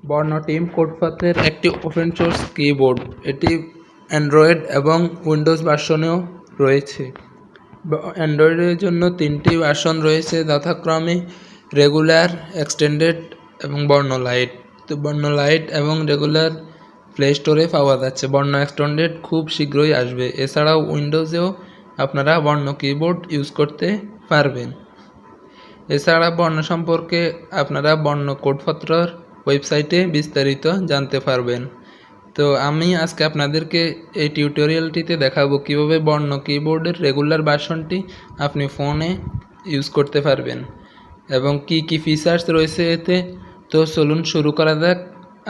বর্ণ টিম কোডপথের একটি open source keyboard. এটি অ্যান্ড্রয়েড এবং উইন্ডোজ ভার্সনেও রয়েছে। অ্যান্ড্রয়েডের জন্য 3টি ভার্সন রয়েছে, যথাক্রমে রেগুলার, এক্সটেন্ডেড এবং বর্ণ লাইট। তো বর্ণ লাইট এবং রেগুলার প্লে স্টোরে পাওয়া যাচ্ছে, বর্ণ এক্সটেন্ডেড খুব শীঘ্রই আসবে। এছাড়াও উইন্ডোজেও আপনারা বর্ণ কিবোর্ড ইউজ করতে পারবেন। এছাড়া বর্ণ সম্পর্কে আপনারা বর্ণ কোডপত্রর ওয়েবসাইটে বিস্তারিত জানতে পারবেন। তো আমি আজকে আপনাদেরকে এই টিউটোরিয়ালটিতে দেখাবো কিভাবে বর্ণ কিবোর্ডের রেগুলার ভার্সনটি আপনি ফোনে ইউজ করতে পারবেন এবং কি কি ফিচার্স রয়েছে এতে। তো চলুন শুরু করা যাক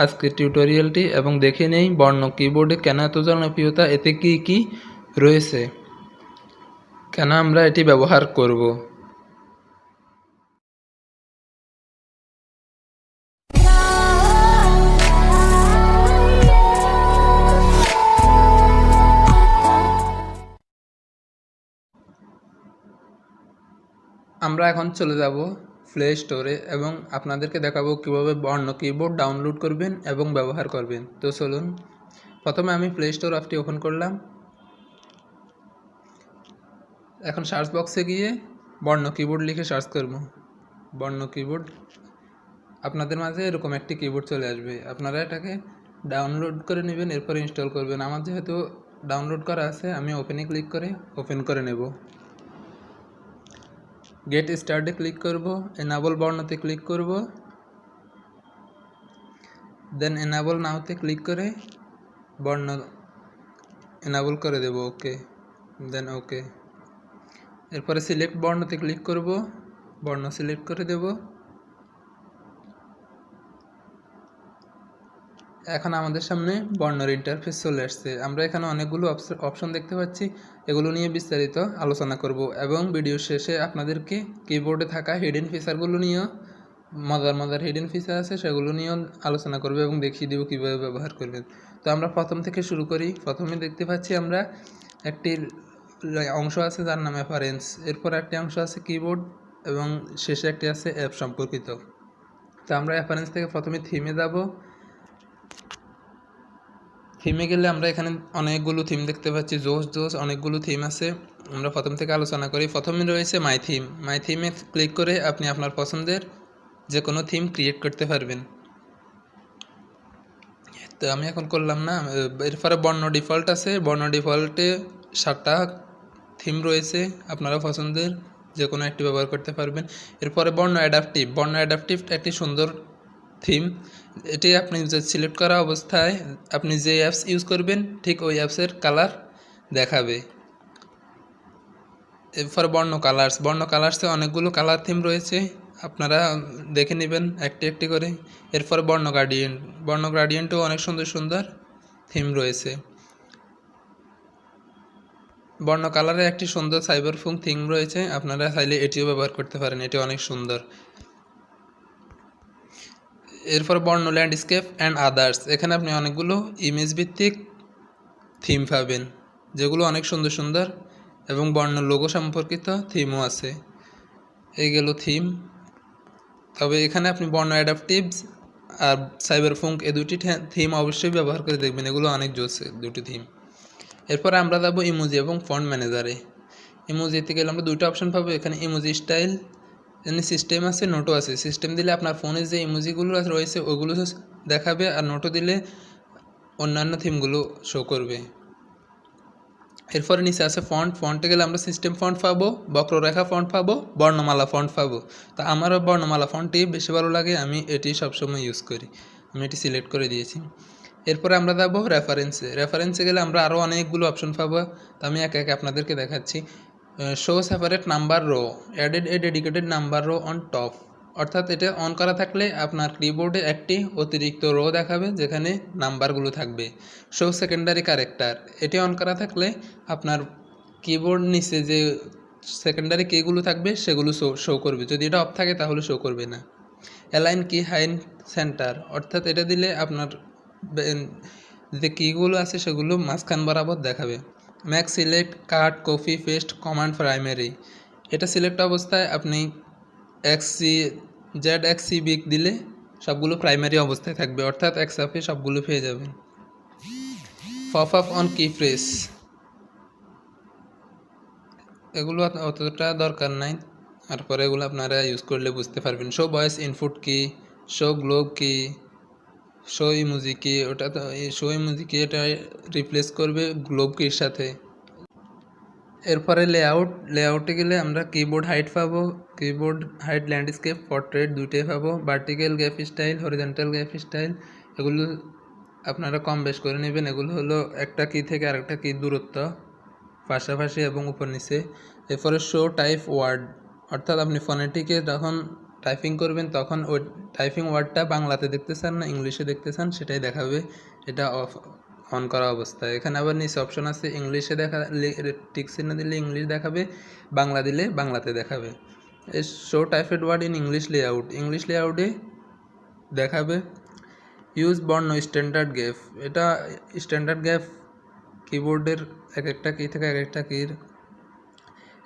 আজকের টিউটোরিয়ালটি এবং দেখে নেই বর্ণ কিবোর্ডে কেন এত জনপ্রিয়তা, এতে কি কি রয়েছে, কেন আমরা এটি ব্যবহার করব। আমরা এখন চলে যাব প্লে স্টোরে এবং আপনাদেরকে দেখাবো কীভাবে বর্ণ কিবোর্ড ডাউনলোড করবেন এবং ব্যবহার করবেন। তো চলুন, প্রথমে আমি প্লে স্টোর অ্যাপটি ওপেন করলাম। এখন সার্চ বক্সে গিয়ে বর্ণ কিবোর্ড লিখে সার্চ করব। বর্ণ কিবোর্ড, আপনাদের মাঝে এরকম একটি কিবোর্ড চলে আসবে। আপনারা এটাকে ডাউনলোড করে নেবেন, এরপর ইনস্টল করবেন। আমার যেহেতু ডাউনলোড করা আছে, আমি ওপেনে ক্লিক করে ওপেন করে নেব। গেট স্টার্টে ক্লিক করব, এনাবল বর্ণতে ক্লিক করব, দেন এনাবল নাওতে ক্লিক করে বর্ণ এনাবল করে দেব। ওকে, দেন ওকে। এরপরে সিলেক্ট বর্ণতে ক্লিক করব, বর্ণ সিলেক্ট করে দেব। এখন আমাদের সামনে বর্ণের ইন্টারফেস চলে আসছে। আমরা এখানে অনেকগুলো অপশন দেখতে পাচ্ছি, এগুলো নিয়ে বিস্তারিত আলোচনা করব এবং ভিডিও শেষে আপনাদেরকে কিবোর্ডে থাকা হিডেন ফিচারগুলো নিয়েও, মজার হিডেন ফিচার আছে সেগুলো নিয়েও আলোচনা করব এবং দেখিয়ে দেবো কীভাবে ব্যবহার করবেন। তো আমরা প্রথম থেকে শুরু করি। প্রথমে দেখতে পাচ্ছি আমরা একটি অংশ আছে যার নাম অ্যাপারেন্স, এরপর একটি অংশ আছে কিবোর্ড এবং শেষে একটি আছে অ্যাপ সম্পর্কিত। তো আমরা অ্যাপারেন্স থেকে প্রথমে থিমে যাব। থিমে গেলে আমরা এখানে অনেকগুলো থিম দেখতে পাচ্ছি, জোস অনেকগুলো থিম আছে। আমরা প্রথম থেকে আলোচনা করি। প্রথমে রয়েছে মাই থিম। মাই থিমে ক্লিক করে আপনি আপনার পছন্দের যে কোনো থিম ক্রিয়েট করতে পারবেন। তো আমি এখন করলাম না। এরপরে বর্ণ ডিফল্ট আছে, বর্ণ ডিফল্টে 7টা থিম রয়েছে, আপনারা পছন্দের যে কোনো একটি ব্যবহার করতে পারবেন। এরপরে বর্ণ অ্যাডাপটিভ। বর্ণ অ্যাডাপটিভ একটি সুন্দর থিম। এটি আপনি যে সিলেক্ট করা অবস্থায় আপনি যে অ্যাপস ইউজ করবেন ঠিক ওই অ্যাপসের কালার দেখাবে। এরপর বর্ণ কালার্স। বর্ণ কালার্সে অনেকগুলো কালার থিম রয়েছে, আপনারা দেখে নেবেন একটি একটি করে। এরপর বর্ণ গ্রাডিয়েন্ট। বর্ণ গ্রাডিয়েন্টও অনেক সুন্দর থিম রয়েছে। বর্ণ কালারে একটি সুন্দর সাইবারপুঙ্ক থিম রয়েছে, আপনারা চাইলে এটিও ব্যবহার করতে পারেন, এটি অনেক সুন্দর। এরপর বর্ণ ল্যান্ডস্কেপ অ্যান্ড আদার্স। এখানে আপনি অনেকগুলো ইমেজ ভিত্তিক থিম পাবেন যেগুলো অনেক সুন্দর এবং বর্ণ লোগো সম্পর্কিত থিমও আছে। এই গেল থিম। তবে এখানে আপনি বর্ণ অ্যাডাপটিভস আর সাইবারপুঙ্ক এই দুটি থিম অবশ্যই ব্যবহার করে দেখবেন, এগুলো অনেক জোসে দুটি থিম। এরপরে আমরা যাব ইমোজি এবং ফন্ট ম্যানেজারে। ইমোজিতে গেলে আমরা দুটো অপশন পাবো, এখানে ইমোজি স্টাইল, এখানে সিস্টেম আছে, নোটও আছে। সিস্টেম দিলে আপনার ফোনে যে ইমোজিগুলো রয়েছে ওগুলো দেখাবে, আর নোটও দিলে অন্যান্য থিমগুলো শো করবে। এরপরে নিচে আছে ফন্ট। ফন্টে গেলে আমরা সিস্টেম ফন্ট পাবো, বক্ররেখা ফন্ট পাবো, বর্ণমালা ফন্ট পাবো। তা আমারও বর্ণমালা ফন্টটি বেশি ভালো লাগে, আমি এটি সবসময় ইউজ করি, আমি এটি সিলেক্ট করে দিয়েছি। এরপরে আমরা যাবো রেফারেন্সে। রেফারেন্সে গেলে আমরা আরও অনেকগুলো অপশন পাবো, তো আমি একে একে আপনাদেরকে দেখাচ্ছি। Show separate number rho, added A dedicated number rho on top. অর্থাৎ এটা অন করা থাকলে আপনার কিবোর্ডে একটি অতিরিক্ত রো দেখাবে যেখানে নাম্বারগুলো থাকবে। শো সেকেন্ডারি ক্যারেক্টার, এটি অন করা থাকলে আপনার কিবোর্ড নিচে যে সেকেন্ডারি কিগুলো থাকবে সেগুলো শো করবে, যদি এটা অফ থাকে তাহলে শো করবে না। অ্যালাইন কি হাইন সেন্টার, অর্থাৎ এটা দিলে আপনার যে কিগুলো আছে সেগুলো মাঝখান বরাবর দেখাবে। Mac select cut copy paste command primary, এটা সিলেক্ট অবস্থায় আপনি XC Z XC বিগ দিলে সবগুলো প্রাইমারি অবস্থায় থাকবে, অর্থাৎ এক চাপে সবগুলো পেয়ে যাবেন। পপ আপ অন কি প্রেস, এগুলো অতটা দরকার নাই, তারপরে এগুলো আপনারা ইউজ করলে বুঝতে পারবেন। শো ভয়েস ইনপুট কি, শো গ্লোব কি, শো ইমোজি কি, ওটা তো শো ইমোজি কি এটা রিপ্লেস করবে গ্লোব কির সাথে। এরপরে লেআউটে গেলে আমরা কিবোর্ড হাইট পাবো, কিবোর্ড হাইট ল্যান্ডস্কেপ পোর্ট্রেট দুইটাই পাবো, vertical gap style horizontal gap style, এগুলো আপনারা কম বেশ করে নেবেন। এগুলো হলো একটা কি থেকে আরেকটা কি দূরত্ব, পাশাপাশি এবং উপর নিচে। এরপরে শো টাইপ ওয়ার্ড, অর্থাৎ আপনি ফোনেটিকে যখন টাইপিং করবেন তখন ওই টাইপিং ওয়ার্ডটা বাংলাতে দেখতে চান না ইংলিশে দেখতে চান সেটাই দেখাবে, এটা অন করা অবস্থায়। এখানে আবার নিচে অপশন আছে, ইংলিশে টিক চিহ্ন দিলে ইংলিশ দেখাবে, বাংলা দিলে বাংলাতে দেখাবে। এই show typed word in English লেআউটে দেখাবে। ইউজ বর্ণ স্ট্যান্ডার্ড গ্যাপ, এটা স্ট্যান্ডার্ড গ্যাপ কিবোর্ডের এক একটা কি থেকে এক একটা কির।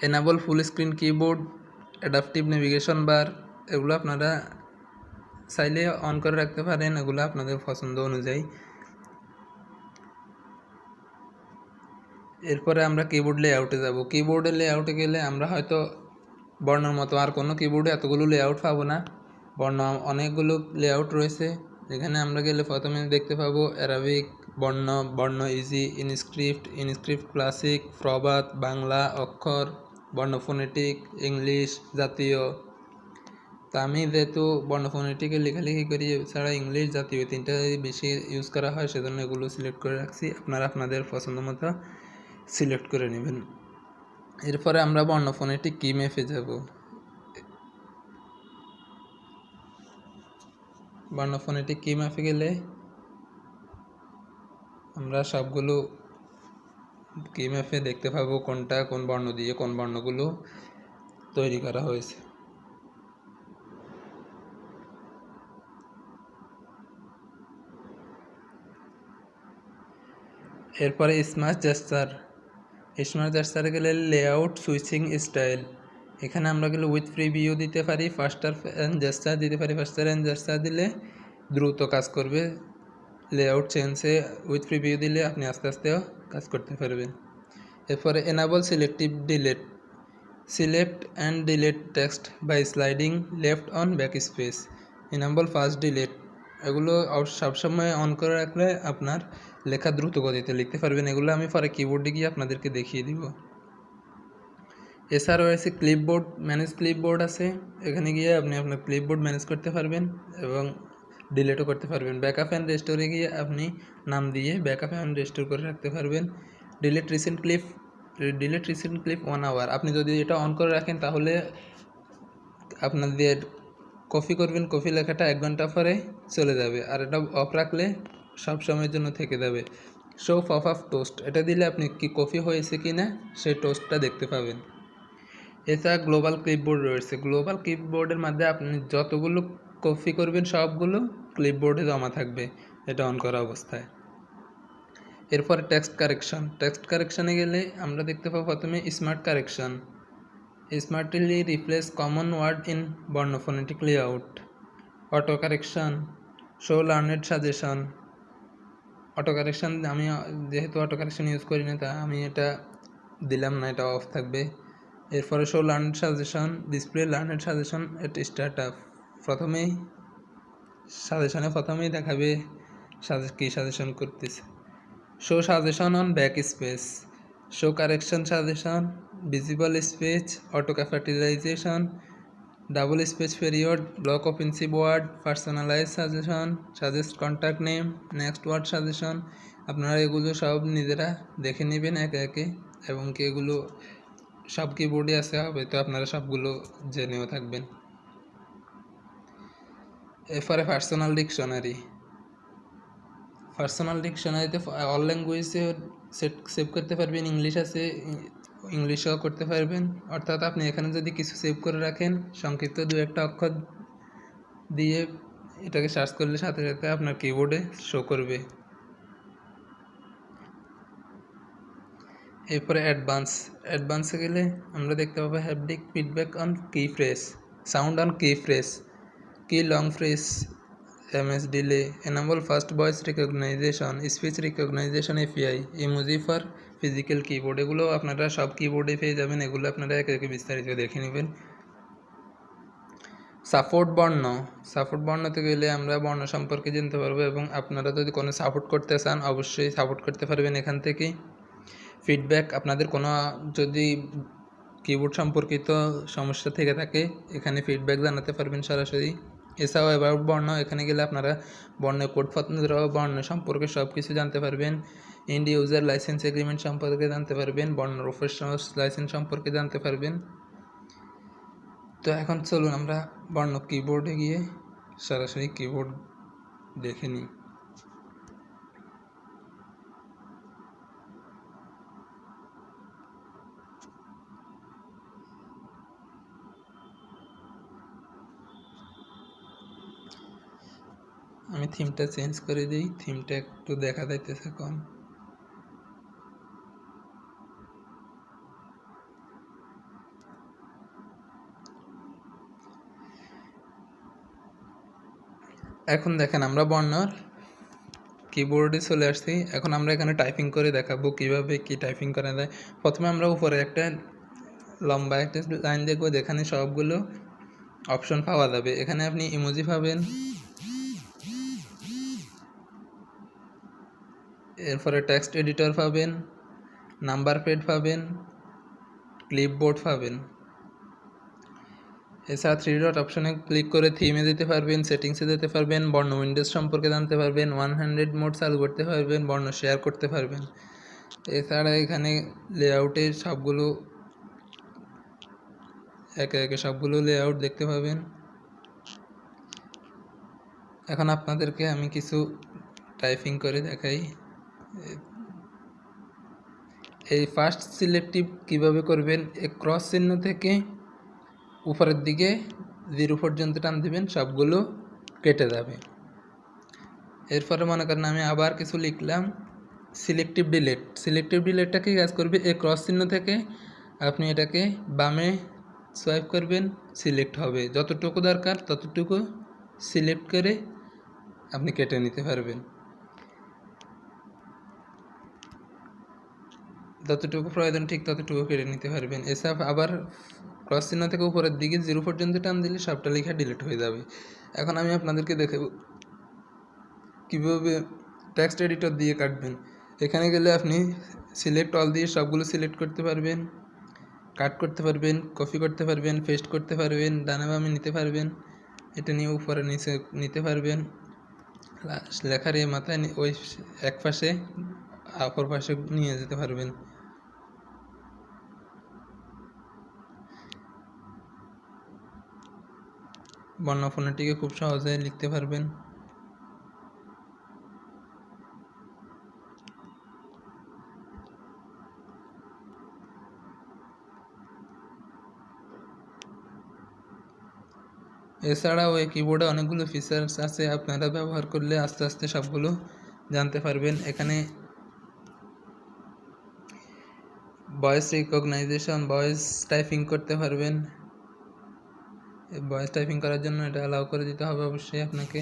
Enable full screen keyboard, adaptive navigation bar, এগুলো আপনারা চাইলে অন করে রাখতে পারেন, এগুলো আপনাদের পছন্দ অনুযায়ী। এরপরে আমরা কিবোর্ড লেআউটে যাব। কিবোর্ডের লেআউটে গেলে আমরা হয়তো বর্ণের মতো আর কোনো কিবোর্ডে এতগুলো লেআউট পাবো না, বর্ণ অনেকগুলো লেআউট রয়েছে। যেখানে আমরা গেলে প্রথমে দেখতে পাবো অ্যারাবিক বর্ণ ইজি, ইনস্ক্রিপ্ট ক্লাসিক, প্রবাদ, বাংলা অক্ষর, বর্ণ ফোনেটিক, ইংলিশ, জাতীয়। তা আমি যেহেতু বর্ণ ফোনেটিকে লেখালেখি করি, এছাড়া ইংলিশ, জাতীয় তিনটা বেশি ইউজ করা হয়, সেজন্য এগুলো সিলেক্ট করে রাখছি। আপনারা আপনাদের পছন্দ মতো সিলেক্ট করে নেবেন। এরপরে আমরা বর্ণ ফোনেটিক কি ম্যাপে যাব। বর্ণ ফোনেটিক কি ম্যাপে গেলে আমরা সবগুলো কি ম্যাপে দেখতে পাবো কোনটা কোন বর্ণ দিয়ে কোন বর্ণগুলো তৈরি করা হয়েছে। এরপরে স্মার্ট জেস্চারে গেলে লেআউট সুইচিং স্টাইল, এখানে আমরা গেলে উইথ প্রিভিউ দিতে পারি, ফাস্টার অ্যান্ড জেস্চার দিতে পারি। ফাস্টার অ্যান্ড জেস্চার দিলে দ্রুত কাজ করবে, লেআউট চেঞ্জে উইথ প্রিভিউ দিলে আপনি আস্তে আস্তেও কাজ করতে পারবেন। এরপরে enable select and delete text by sliding left on back space, enable fast delete, এগুলো সবসময় অন করে রাখলে আপনার লেখা দ্রুত গতিতে লিখতে পারবেন। এগুলো আমি পরে কিবোর্ডে গিয়ে আপনাদেরকে দেখিয়ে দিব। এছাড়াও রয়েছে ম্যানেজ ক্লিপবোর্ড আছে, এখানে গিয়ে আপনি আপনার ক্লিপবোর্ড ম্যানেজ করতে পারবেন এবং ডিলিটও করতে পারবেন। ব্যাকআপ অ্যান্ড রেস্টোরে গিয়ে আপনি নাম দিয়ে ব্যাকআপ অ্যান্ড রেস্টোর করে রাখতে পারবেন। ডিলিট রিসেন্ট ক্লিপ 1 আওয়ার, আপনি যদি এটা অন করে রাখেন তাহলে আপনাদের কপি লেখাটা 1 ঘন্টা পরে চলে যাবে, আর এটা অফ রাখলে সব সময়ের জন্য থেকে যাবে। শো পপ আপ টোস্ট, এটা দিলে আপনি কি কপি হয়েছে কি না সেই টোস্টটা দেখতে পাবেন। এছাড়া গ্লোবাল ক্লিপবোর্ড রয়েছে, গ্লোবাল ক্লিপবোর্ডের মধ্যে আপনি যতগুলো কপি করবেন সবগুলো ক্লিপবোর্ডে জমা থাকবে এটা অন করা অবস্থায়। এরপর টেক্সট কারেকশনে গেলে আমরা দেখতে পাবো প্রথমে smartly replace common word in Borno phonetic layout. Auto correction, show learned suggestion, আমি যেহেতু অটো কারেকশন ইউজ করি না তা আমি এটা দিলাম না, এটা অফ থাকবে। এরপরে show learned suggestion, display learned suggestion at start up, প্রথমেই দেখাবে কি সাজেশন করতেছে। Show suggestion on back space, show correction suggestion, visible space, auto capitalization, double space period, block offensive word, personalize suggestion, suggest contact name, next word suggestion. আপনারা এগুলো সব নিজেরা দেখে নেবেন একে একে, এবং কি এগুলো সব কিবোর্ডে আছে হবে তো আপনারা সবগুলো জেনেও থাকবেন। এরপরে পার্সোনাল ডিকশনারিতে অল ল্যাঙ্গুয়েজে সেভ করতে পারবেন, ইংলিশ আছে ইংলিশও করতে পারবেন। অর্থাৎ আপনি এখানে যদি কিছু সেভ করে রাখেন সংক্ষিপ্ত 2-1 অক্ষর দিয়ে এটাকে সার্চ করলে সাথে সাথে আপনার কিবোর্ডে শো করবে। এরপরে অ্যাডভান্সে গেলে আমরা দেখতে পাবো হ্যাপটিক ফিডব্যাক অন কি ফ্রেজ, সাউন্ড অন কি ফ্রেজ, কি long phrase MS Delay, enable fast voice recognition, speech recognition API, emoji for physical keyboard। এগুলো আপনারা সব কিবোর্ডে পেয়ে যাবেন, এগুলো আপনারা একে একে বিস্তারিত দেখে নেবেন। সাপোর্ট বর্ণতে গেলে আমরা বর্ণ সম্পর্কে জানতে পারবো, এবং আপনারা যদি কোনো সাপোর্ট করতে চান অবশ্যই সাপোর্ট করতে পারবেন এখান থেকে। ফিডব্যাক, আপনাদের কোনো যদি কিবোর্ড সম্পর্কিত সমস্যা থেকে থাকে এখানে ফিডব্যাক জানাতে পারবেন সরাসরি। এছাড়াও অ্যাবাউট বর্ণ, এখানে গেলে আপনারা বর্ণের কোডপত্র বর্ণ সম্পর্কে সব কিছু জানতে পারবেন। এন্ড ইউজার লাইসেন্স এগ্রিমেন্ট সম্পর্কে জানতে পারবেন, বর্ণ প্রফেশনাল লাইসেন্স সম্পর্কে জানতে পারবেন। তো এখন চলুন আমরা বর্ণ কিবোর্ডে গিয়ে সরাসরি কিবোর্ড দেখে নিই। আমি থিমটা চেঞ্জ করে দিই, থিমটা একটু দেখা যাইতেছে কম। এখন দেখেন আমরা বর্ণর কিবোর্ডে চলে আসছি। এখন আমরা এখানে টাইপিং করে দেখাবো কিভাবে কি টাইপিং করা যায়। প্রথমে আমরা উপরে একটা লম্বা একটা লাইন দেখবো যেখানে সবগুলো অপশন পাওয়া যাবে। এখানে আপনি ইমোজি পাবেন, এরপরে টেক্সট এডিটর পাবেন, নাম্বার প্যাড পাবেন, ক্লিপবোর্ড পাবেন। এছাড়া 3 ডট অপশনে ক্লিক করে থিমে যেতে পারবেন, সেটিংসে যেতে পারবেন, বর্ণ উইন্ডোজ সম্পর্কে জানতে পারবেন, 100 মোড চালু করতে পারবেন, বর্ণ শেয়ার করতে পারবেন। এছাড়া এখানে লেআউটের সবগুলো একে একে সবগুলো লেআউট দেখতে পাবেন। এখন আপনাদেরকে আমি কিছু টাইপিং করে দেখাই। এই ফার্স্ট সিলেক্টিভ কিভাবে করবেন, এই ক্রস চিহ্ন থেকে উপরের দিকে 0 পর্যন্ত টান দিবেন, সবগুলো কেটে যাবে। এরপরে মনে করেন আমি আবার কিছু লিখলাম, সিলেক্টিভ ডিলেটটা কি কাজ করবে, এই ক্রস চিহ্ন থেকে আপনি এটাকে বামে সোয়াইপ করবেন, সিলেক্ট হবে, যতটুকু দরকার ততটুকু সিলেক্ট করে আপনি কেটে নিতে পারবেন, যতটুকু প্রয়োজন ঠিক ততটুকু কেটে নিতে পারবেন। এসব আবার ক্রস চিহ্ন থেকে উপরের দিকে 0 পর্যন্ত টান দিলে সবটা লেখা ডিলিট হয়ে যাবে। এখন আমি আপনাদেরকে দেখাবো কীভাবে টেক্সট এডিটর দিয়ে কাটবেন। এখানে গেলে আপনি সিলেক্ট অল দিয়ে সবগুলো সিলেক্ট করতে পারবেন, কাট করতে পারবেন, কপি করতে পারবেন, পেস্ট করতে পারবেন, ডানে বামে নিতে পারবেন, এটা নিয়ে উপরে নিচে নিতে পারবেন। লেখার এই মাথায় ওই এক পাশে অপর পাশে নিয়ে যেতে পারবেন। বর্ণফোনেটিকে খুব সহজে লিখতে পারবেন। এছাড়াও এই কিবোর্ডে অনেকগুলো ফিচার্স আছে, আপনারা ব্যবহার করলে আস্তে আস্তে সবগুলো জানতে পারবেন। এখানে ভয়েস রিকগনাইজেশন, ভয়েস টাইপিং করতে পারবেন। ভয়েস টাইপিং করার জন্য এটা অ্যালাউ করে দিতে হবে অবশ্যই আপনাকে।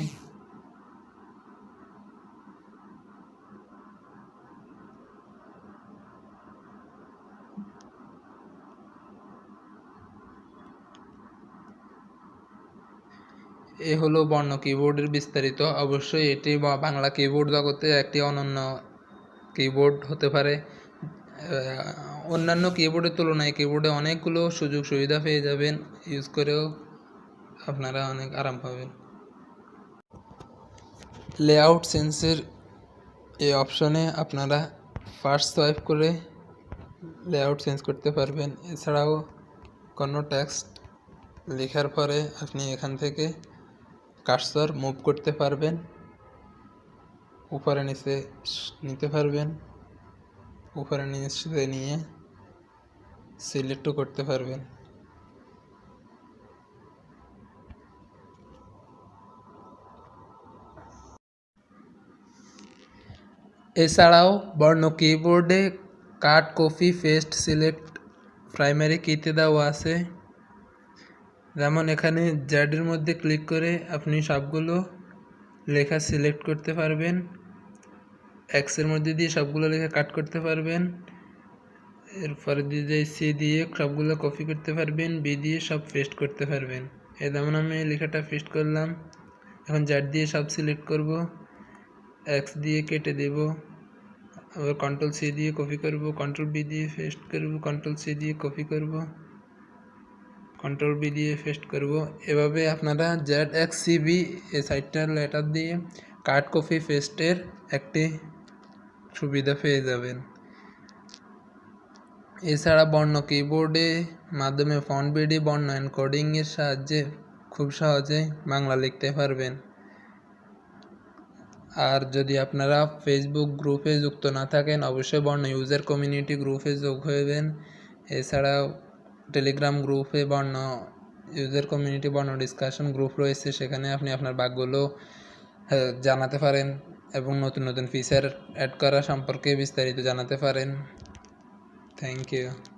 এ হলো বর্ণ কিবোর্ডের বিস্তারিত। অবশ্যই এটি বাংলা কিবোর্ড জগতে একটি অনন্য কিবোর্ড হতে পারে। অন্যান্য কিবোর্ডের তুলনায় কিবোর্ডে অনেকগুলো সুযোগ সুবিধা পেয়ে যাবেন, ইউজ করেও আপনারা অনেক আরাম পাবেন। লেআউট চেঞ্জের এই অপশনে আপনারা ফার্স্ট সোয়াইপ করে লেআউট চেঞ্জ করতে পারবেন। এছাড়াও কোনো টেক্সট লেখার পরে আপনি এখান থেকে কার্সর মুভ করতে পারবেন, উপরে নিচে নিতে পারবেন, উপরে নিচে নিয়ে সিলেক্টও করতে পারবেন। এছাড়াও বর্ণ কিবোর্ডে কাট, কপি, পেস্ট, সিলেক্ট প্রাইমারি কিতে দেওয়া আছে। যেমন এখানে জ্যাডের মধ্যে ক্লিক করে আপনি সবগুলো লেখা সিলেক্ট করতে পারবেন। এক্সের মধ্যে দিয়ে সবগুলো লেখা কাট করতে পারবেন। এরপরে দিয়ে সি দিয়ে সবগুলো কপি করতে পারবেন, বি দিয়ে সব পেস্ট করতে পারবেন। যেমন আমি লেখাটা পেস্ট করলাম। এখন জেড দিয়ে সব সিলেক্ট করব, এক্স দিয়ে কেটে দেব, আবার কন্ট্রোল সি দিয়ে কপি করব, কন্ট্রোল বি দিয়ে পেস্ট করব, কন্ট্রোল সি দিয়ে কপি করব, কন্ট্রোল বি দিয়ে পেস্ট করব। এভাবে আপনারা ZXCB এই সাইটটার লেটার দিয়ে কাট কপি পেস্টের একটি সুবিধা পেয়ে যাবেন। এছাড়া বর্ণ কিবোর্ডের মাধ্যমে ফন্ট বেডে বর্ণ এনকোডিংয়ের সাহায্যে খুব সহজেই বাংলা লিখতে পারবেন। আর যদি আপনারা ফেসবুক গ্রুপে যুক্ত না থাকেন, অবশ্যই বর্ণ ইউজার কমিউনিটি গ্রুপে যোগ হবেন। এছাড়াও টেলিগ্রাম গ্রুপে বর্ণ ইউজার কমিউনিটি বর্ণ ডিসকাশন গ্রুপ রয়েছে, সেখানে আপনি আপনার বাগগুলো জানাতে পারেন এবং নতুন নতুন ফিচার অ্যাড করা সম্পর্কে বিস্তারিত জানাতে পারেন। Thank you.